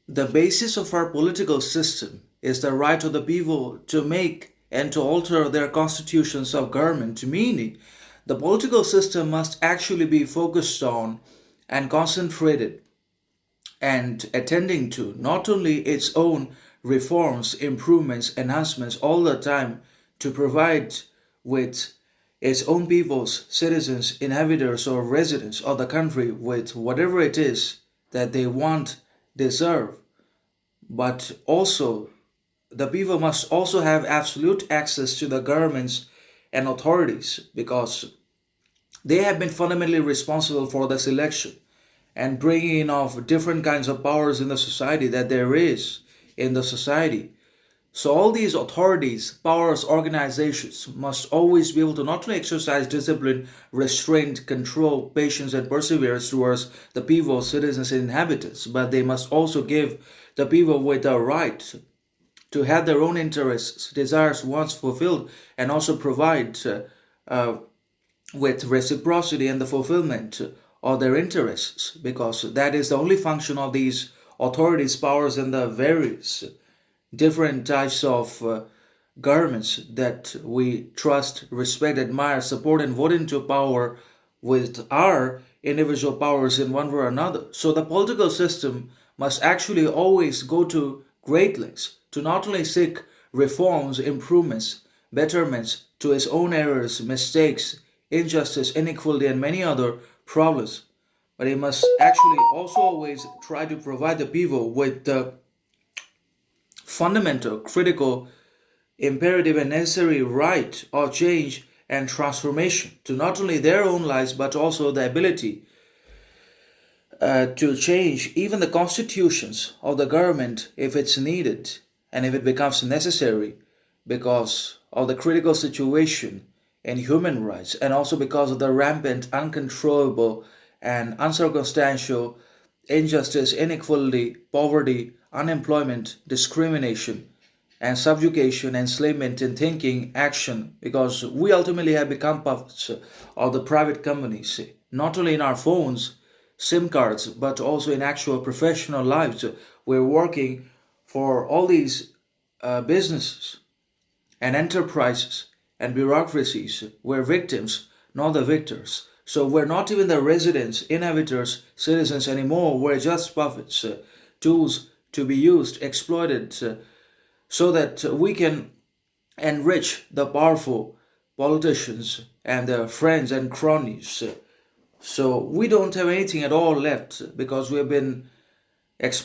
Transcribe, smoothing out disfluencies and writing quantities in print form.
The basis of our political system is the right of the people to make and to alter their constitutions of government, meaning the political system must actually be focused on and concentrated and attending to not only its own reforms, improvements, enhancements all the time to provide with its own peoples, citizens, inhabitants, or residents of the country with whatever it is that they want, deserve, but also the people must also have absolute access to the governments and authorities because they have been fundamentally responsible for the selection and bringing in of different kinds of powers in the society that there is in the society. So all these authorities, powers, organizations must always be able to not only exercise discipline, restraint, control, patience, and perseverance towards the people, citizens, and inhabitants, but they must also give the people with the right to have their own interests, desires, wants fulfilled, and also provide with reciprocity and the fulfillment of their interests, because that is the only function of these authorities, powers, and the various different types of governments that we trust, respect, admire, support, and vote into power with our individual powers in one way or another. So the political system must actually always go to great lengths to not only seek reforms, improvements, betterments to its own errors, mistakes, injustice, inequality, and many other problems, but it must actually also always try to provide the people with the fundamental, critical, imperative, and necessary right of change and transformation to not only their own lives but also the ability to change even the constitutions of the government if it's needed and if it becomes necessary because of the critical situation in human rights and also because of the rampant, uncontrollable, and uncircumstantial injustice, inequality, poverty, unemployment, discrimination, and subjugation, enslavement in thinking, action, because we ultimately have become puppets of the private companies, not only in our phones, SIM cards, but also in actual professional lives. We're working for all these businesses and enterprises and bureaucracies. We're victims, not the victors. So we're not even the residents, inhabitants, citizens anymore. We're just puppets, tools to be used, exploited, so that we can enrich the powerful politicians and their friends and cronies. So we don't have anything at all left because we've been exploited